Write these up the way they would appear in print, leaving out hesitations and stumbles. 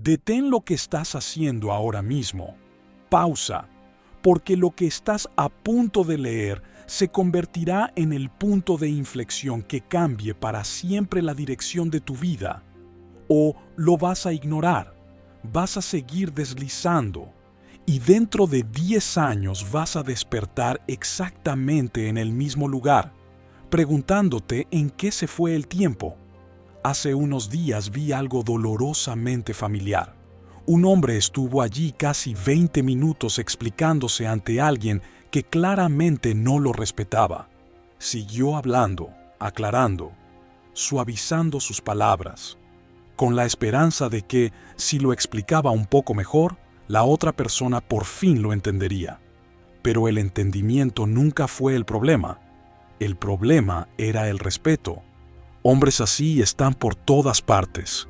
Detén lo que estás haciendo ahora mismo. Pausa, porque lo que estás a punto de leer se convertirá en el punto de inflexión que cambie para siempre la dirección de tu vida. O lo vas a ignorar, vas a seguir deslizando, y dentro de 10 años vas a despertar exactamente en el mismo lugar, preguntándote en qué se fue el tiempo. Hace unos días vi algo dolorosamente familiar. Un hombre estuvo allí casi 20 minutos explicándose ante alguien que claramente no lo respetaba. Siguió hablando, aclarando, suavizando sus palabras, con la esperanza de que, si lo explicaba un poco mejor, la otra persona por fin lo entendería. Pero el entendimiento nunca fue el problema. El problema era el respeto. Hombres así están por todas partes.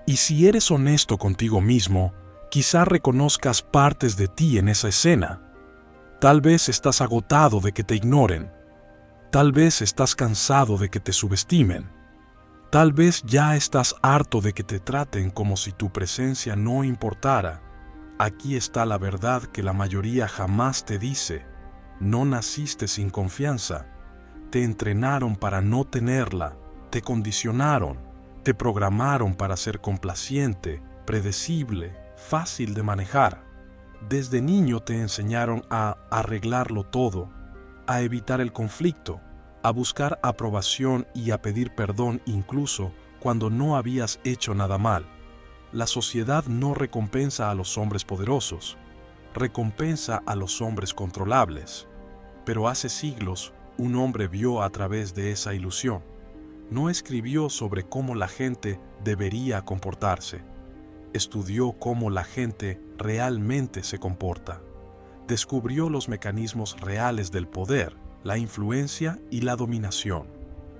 Y si eres honesto contigo mismo, quizá reconozcas partes de ti en esa escena. Tal vez estás agotado de que te ignoren. Tal vez estás cansado de que te subestimen. Tal vez ya estás harto de que te traten como si tu presencia no importara. Aquí está la verdad que la mayoría jamás te dice. No naciste sin confianza. Te entrenaron para no tenerla. Te condicionaron, te programaron para ser complaciente, predecible, fácil de manejar. Desde niño te enseñaron a arreglarlo todo, a evitar el conflicto, a buscar aprobación y a pedir perdón incluso cuando no habías hecho nada mal. La sociedad no recompensa a los hombres poderosos, recompensa a los hombres controlables. Pero hace siglos, un hombre vio a través de esa ilusión. No escribió sobre cómo la gente debería comportarse. Estudió cómo la gente realmente se comporta. Descubrió los mecanismos reales del poder, la influencia y la dominación.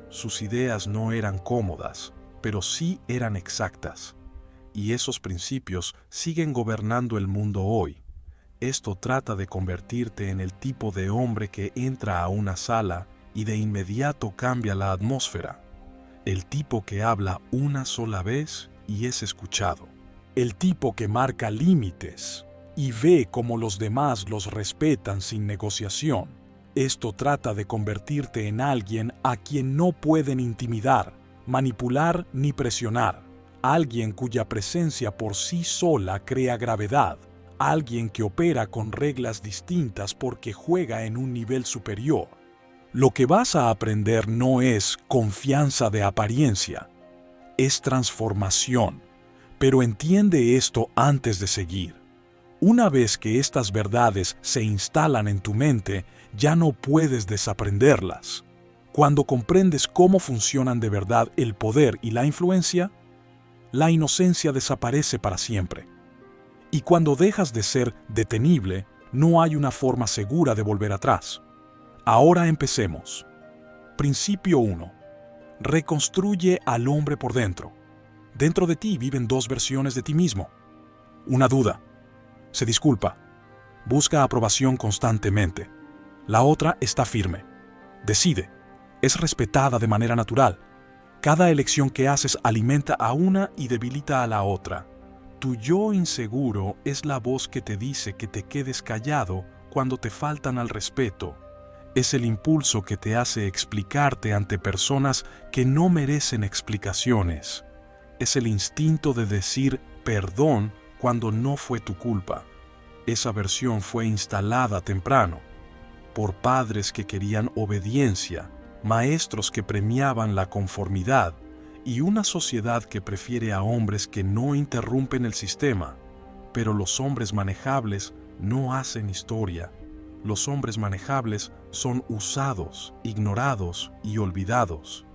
Sus ideas no eran cómodas, pero sí eran exactas. Y esos principios siguen gobernando el mundo hoy. Esto trata de convertirte en el tipo de hombre que entra a una sala y de inmediato cambia la atmósfera. El tipo que habla una sola vez y es escuchado. El tipo que marca límites y ve cómo los demás los respetan sin negociación. Esto trata de convertirte en alguien a quien no pueden intimidar, manipular ni presionar. Alguien cuya presencia por sí sola crea gravedad. Alguien que opera con reglas distintas porque juega en un nivel superior. Lo que vas a aprender no es confianza de apariencia, es transformación. Pero entiende esto antes de seguir. Una vez que estas verdades se instalan en tu mente, ya no puedes desaprenderlas. Cuando comprendes cómo funcionan de verdad el poder y la influencia, la inocencia desaparece para siempre. Y cuando dejas de ser detenible, no hay una forma segura de volver atrás. Ahora empecemos. Principio 1. Reconstruye al hombre por dentro. Dentro de ti viven dos versiones de ti mismo. Una duda. Se disculpa. Busca aprobación constantemente. La otra está firme. Decide. Es respetada de manera natural. Cada elección que haces alimenta a una y debilita a la otra. Tu yo inseguro es la voz que te dice que te quedes callado cuando te faltan al respeto. Es el impulso que te hace explicarte ante personas que no merecen explicaciones. Es el instinto de decir perdón cuando no fue tu culpa. Esa versión fue instalada temprano por padres que querían obediencia, maestros que premiaban la conformidad y una sociedad que prefiere a hombres que no interrumpen el sistema. Pero los hombres manejables no hacen historia. Los hombres manejables son usados, ignorados y olvidados.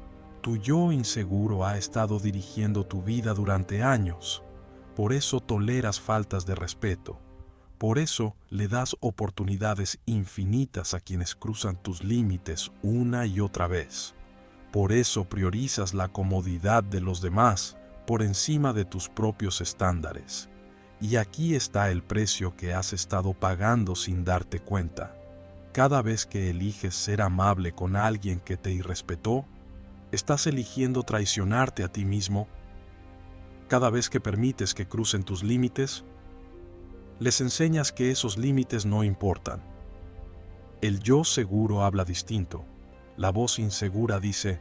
Tu yo inseguro ha estado dirigiendo tu vida durante años. Por eso toleras faltas de respeto. Por eso le das oportunidades infinitas a quienes cruzan tus límites una y otra vez. Por eso priorizas la comodidad de los demás por encima de tus propios estándares. Y aquí está el precio que has estado pagando sin darte cuenta. Cada vez que eliges ser amable con alguien que te irrespetó, estás eligiendo traicionarte a ti mismo. Cada vez que permites que crucen tus límites, les enseñas que esos límites no importan. El yo seguro habla distinto. La voz insegura dice,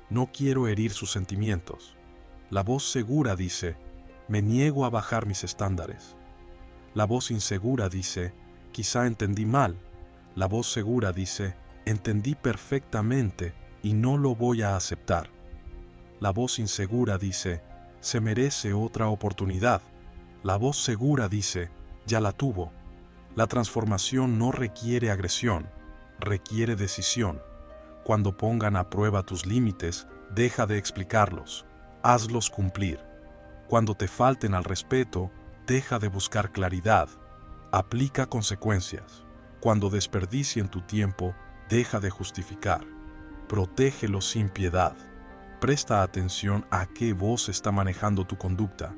no quiero herir sus sentimientos. La voz segura dice, me niego a bajar mis estándares. La voz insegura dice, quizá entendí mal. La voz segura dice, entendí perfectamente y no lo voy a aceptar. La voz insegura dice, se merece otra oportunidad. La voz segura dice, ya la tuvo. La transformación no requiere agresión, requiere decisión. Cuando pongan a prueba tus límites, deja de explicarlos, hazlos cumplir. Cuando te falten al respeto, deja de buscar claridad, aplica consecuencias. Cuando desperdicien tu tiempo, deja de justificar. Protégelo sin piedad. Presta atención a qué voz está manejando tu conducta.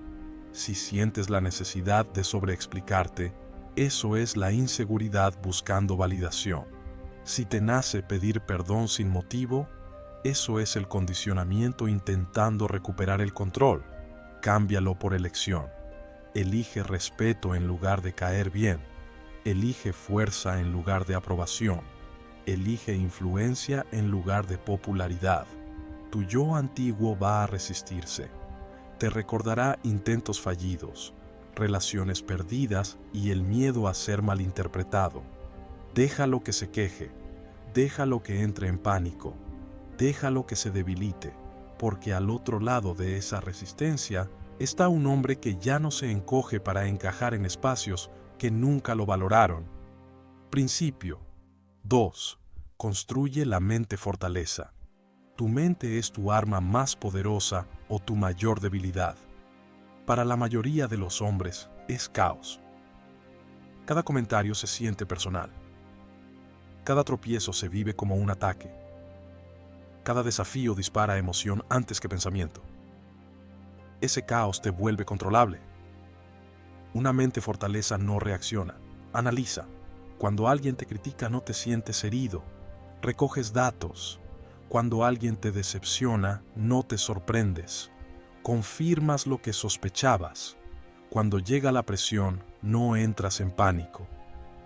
Si sientes la necesidad de sobreexplicarte, eso es la inseguridad buscando validación. Si te nace pedir perdón sin motivo, eso es el condicionamiento intentando recuperar el control. Cámbialo por elección. Elige respeto en lugar de caer bien. Elige fuerza en lugar de aprobación. Elige influencia en lugar de popularidad. Tu yo antiguo va a resistirse. Te recordará intentos fallidos, relaciones perdidas y el miedo a ser malinterpretado. Déjalo que se queje, déjalo que entre en pánico, déjalo que se debilite, porque al otro lado de esa resistencia está un hombre que ya no se encoge para encajar en espacios que nunca lo valoraron. Principio 2. Construye la mente fortaleza. Tu mente es tu arma más poderosa o tu mayor debilidad. Para la mayoría de los hombres es caos. Cada comentario se siente personal. Cada tropiezo se vive como un ataque. Cada desafío dispara emoción antes que pensamiento. Ese caos te vuelve controlable. Una mente fortaleza no reacciona, analiza. Cuando alguien te critica no te sientes herido, recoges datos. Cuando alguien te decepciona no te sorprendes, confirmas lo que sospechabas. Cuando llega la presión no entras en pánico,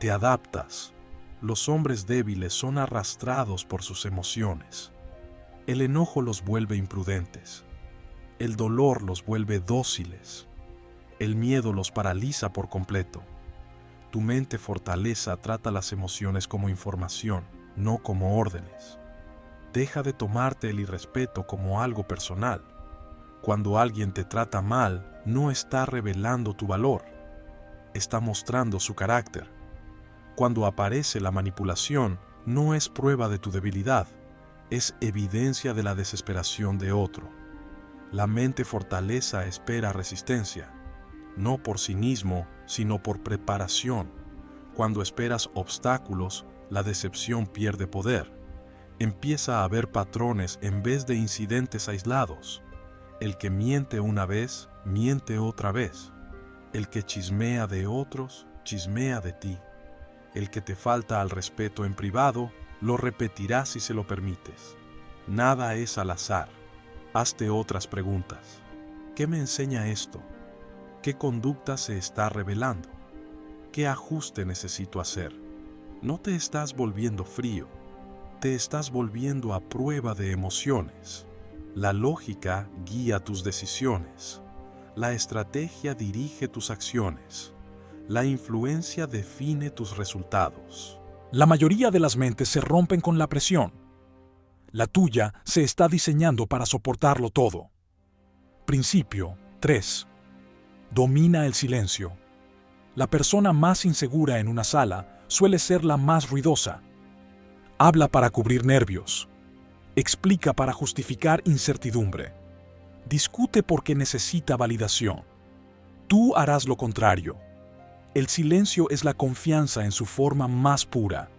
te adaptas. Los hombres débiles son arrastrados por sus emociones. El enojo los vuelve imprudentes. El dolor los vuelve dóciles. El miedo los paraliza por completo. Tu mente fortaleza trata las emociones como información, no como órdenes. Deja de tomarte el irrespeto como algo personal. Cuando alguien te trata mal, no está revelando tu valor, está mostrando su carácter. Cuando aparece la manipulación, no es prueba de tu debilidad, es evidencia de la desesperación de otro. La mente fortaleza espera resistencia, no por cinismo, sino por preparación. Cuando esperas obstáculos, la decepción pierde poder. Empieza a haber patrones en vez de incidentes aislados. El que miente una vez, miente otra vez. El que chismea de otros, chismea de ti. El que te falta al respeto en privado, lo repetirá si se lo permites. Nada es al azar. Hazte otras preguntas. ¿Qué me enseña esto? ¿Qué conducta se está revelando? ¿Qué ajuste necesito hacer? No te estás volviendo frío. Te estás volviendo a prueba de emociones. La lógica guía tus decisiones. La estrategia dirige tus acciones. La influencia define tus resultados. La mayoría de las mentes se rompen con la presión. La tuya se está diseñando para soportarlo todo. Principio 3. Domina el silencio. La persona más insegura en una sala suele ser la más ruidosa. Habla para cubrir nervios. Explica para justificar incertidumbre. Discute porque necesita validación. Tú harás lo contrario. El silencio es la confianza en su forma más pura.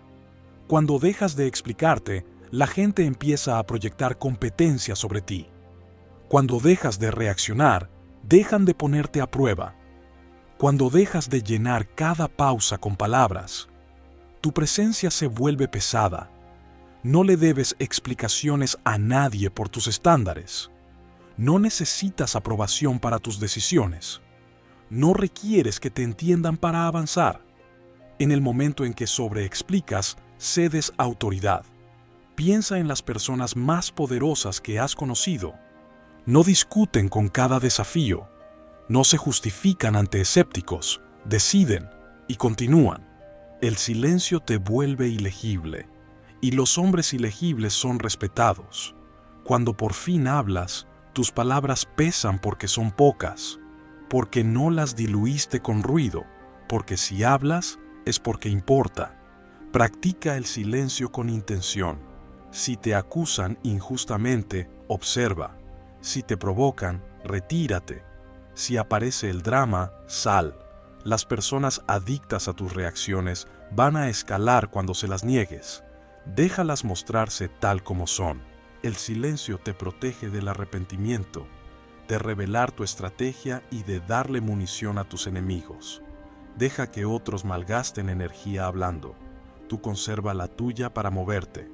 Cuando dejas de explicarte, la gente empieza a proyectar competencia sobre ti. Cuando dejas de reaccionar, dejan de ponerte a prueba. Cuando dejas de llenar cada pausa con palabras, tu presencia se vuelve pesada. No le debes explicaciones a nadie por tus estándares. No necesitas aprobación para tus decisiones. No requieres que te entiendan para avanzar. En el momento en que sobreexplicas, cedes autoridad. Piensa en las personas más poderosas que has conocido. No discuten con cada desafío. No se justifican ante escépticos. Deciden y continúan. El silencio te vuelve ilegible, y los hombres ilegibles son respetados. Cuando por fin hablas, tus palabras pesan porque son pocas, porque no las diluiste con ruido, porque si hablas es porque importa. Practica el silencio con intención. Si te acusan injustamente, observa. Si te provocan, retírate. Si aparece el drama, sal. Las personas adictas a tus reacciones van a escalar cuando se las niegues. Déjalas mostrarse tal como son. El silencio te protege del arrepentimiento, de revelar tu estrategia y de darle munición a tus enemigos. Deja que otros malgasten energía hablando. Tú conserva la tuya para moverte.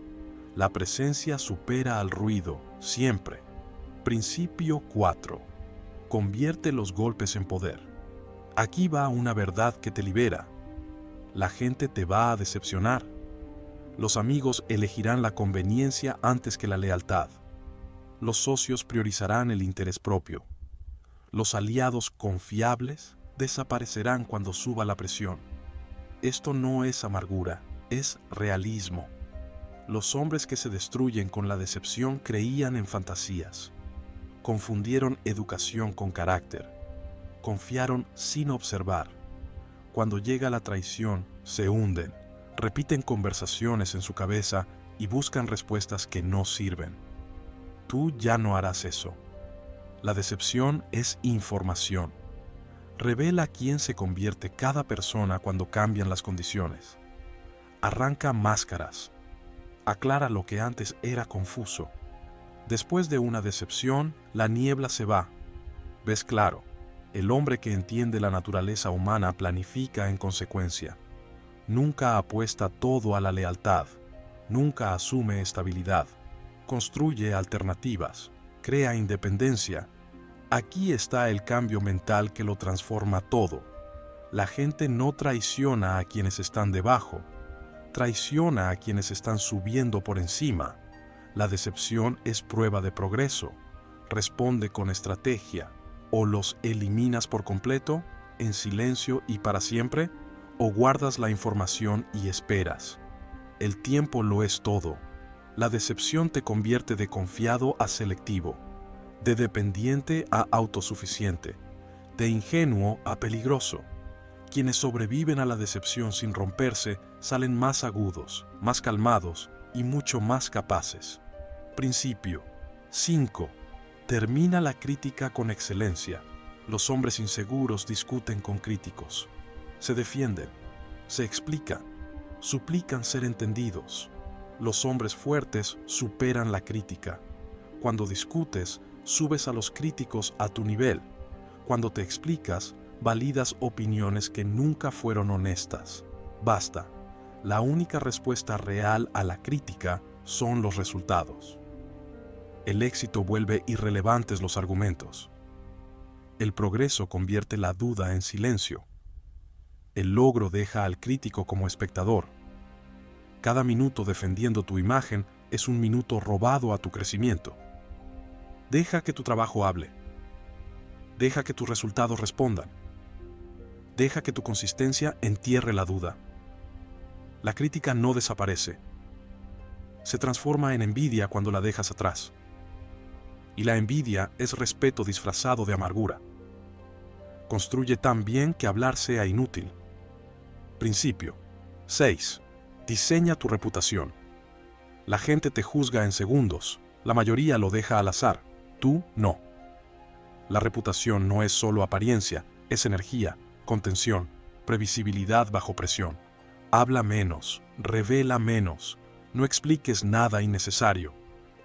La presencia supera al ruido, siempre. Principio 4. Convierte los golpes en poder. Aquí va una verdad que te libera. La gente te va a decepcionar. Los amigos elegirán la conveniencia antes que la lealtad. Los socios priorizarán el interés propio. Los aliados confiables desaparecerán cuando suba la presión. Esto no es amargura, es realismo. Los hombres que se destruyen con la decepción creían en fantasías. Confundieron educación con carácter. Confiaron sin observar. Cuando llega la traición, se hunden, repiten conversaciones en su cabeza y buscan respuestas que no sirven. Tú ya no harás eso. La decepción es información. Revela quién se convierte cada persona cuando cambian las condiciones. Arranca máscaras. Aclara lo que antes era confuso. Después de una decepción, la niebla se va. Ves claro. El hombre que entiende la naturaleza humana planifica en consecuencia. Nunca apuesta todo a la lealtad. Nunca asume estabilidad. Construye alternativas. Crea independencia. Aquí está el cambio mental que lo transforma todo. La gente no traiciona a quienes están debajo. Traiciona a quienes están subiendo por encima. La decepción es prueba de progreso. Responde con estrategia. O los eliminas por completo, en silencio y para siempre, o guardas la información y esperas. El tiempo lo es todo. La decepción te convierte de confiado a selectivo, de dependiente a autosuficiente, de ingenuo a peligroso. Quienes sobreviven a la decepción sin romperse salen más agudos, más calmados y mucho más capaces. Principio 5. Termina la crítica con excelencia. Los hombres inseguros discuten con críticos. Se defienden, se explican, suplican ser entendidos. Los hombres fuertes superan la crítica. Cuando discutes, subes a los críticos a tu nivel. Cuando te explicas, validas opiniones que nunca fueron honestas. Basta. La única respuesta real a la crítica son los resultados. El éxito vuelve irrelevantes los argumentos. El progreso convierte la duda en silencio. El logro deja al crítico como espectador. Cada minuto defendiendo tu imagen es un minuto robado a tu crecimiento. Deja que tu trabajo hable. Deja que tus resultados respondan. Deja que tu consistencia entierre la duda. La crítica no desaparece. Se transforma en envidia cuando la dejas atrás. Y la envidia es respeto disfrazado de amargura. Construye tan bien que hablar sea inútil. Principio 6. Diseña tu reputación. La gente te juzga en segundos. La mayoría lo deja al azar. Tú no. La reputación no es solo apariencia, es energía, contención, previsibilidad bajo presión. Habla menos, revela menos, no expliques nada innecesario.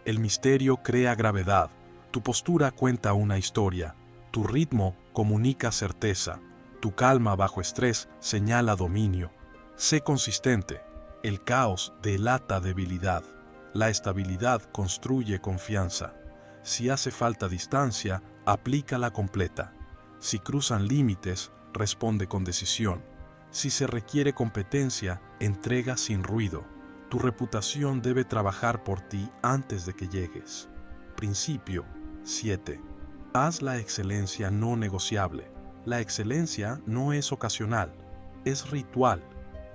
El misterio crea gravedad, tu postura cuenta una historia, tu ritmo comunica certeza, tu calma bajo estrés señala dominio. Sé consistente, el caos delata debilidad, la estabilidad construye confianza. Si hace falta distancia, aplícala completa. Si cruzan límites, responde con decisión. Si se requiere competencia, entrega sin ruido. Tu reputación debe trabajar por ti antes de que llegues. Principio 7. Haz la excelencia no negociable. La excelencia no es ocasional, es ritual,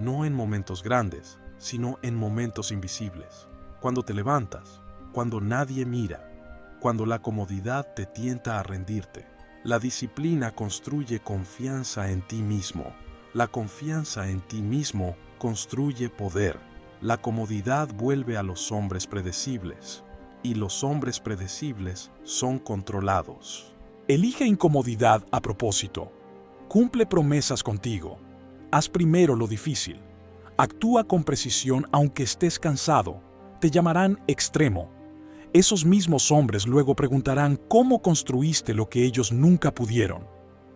no en momentos grandes, sino en momentos invisibles. Cuando te levantas, cuando nadie mira, cuando la comodidad te tienta a rendirte. La disciplina construye confianza en ti mismo. La confianza en ti mismo construye poder. La comodidad vuelve a los hombres predecibles, y los hombres predecibles son controlados. Elige incomodidad a propósito. Cumple promesas contigo. Haz primero lo difícil. Actúa con precisión aunque estés cansado. Te llamarán extremo. Esos mismos hombres luego preguntarán cómo construiste lo que ellos nunca pudieron.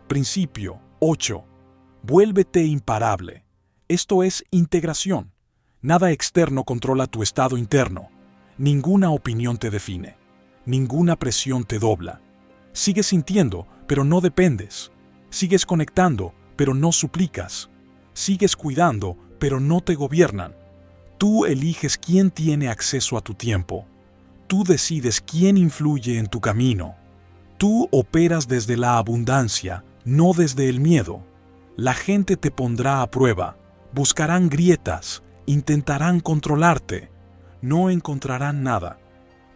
Principio 8. Vuélvete imparable. Esto es integración. Nada externo controla tu estado interno. Ninguna opinión te define. Ninguna presión te dobla. Sigues sintiendo, pero no dependes. Sigues conectando, pero no suplicas. Sigues cuidando, pero no te gobiernan. Tú eliges quién tiene acceso a tu tiempo. Tú decides quién influye en tu camino. Tú operas desde la abundancia, no desde el miedo. La gente te pondrá a prueba. Buscarán grietas, intentarán controlarte. No encontrarán nada,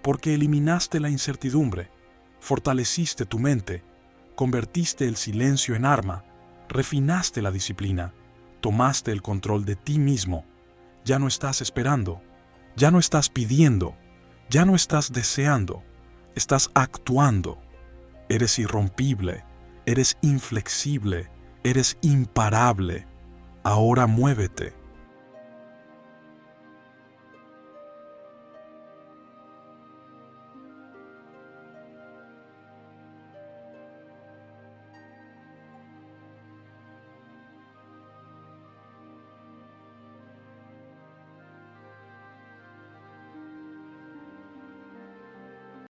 porque eliminaste la incertidumbre, fortaleciste tu mente, convertiste el silencio en arma, refinaste la disciplina, tomaste el control de ti mismo. Ya no estás esperando, ya no estás pidiendo, ya no estás deseando, estás actuando. Eres irrompible, eres inflexible, eres imparable. Ahora muévete.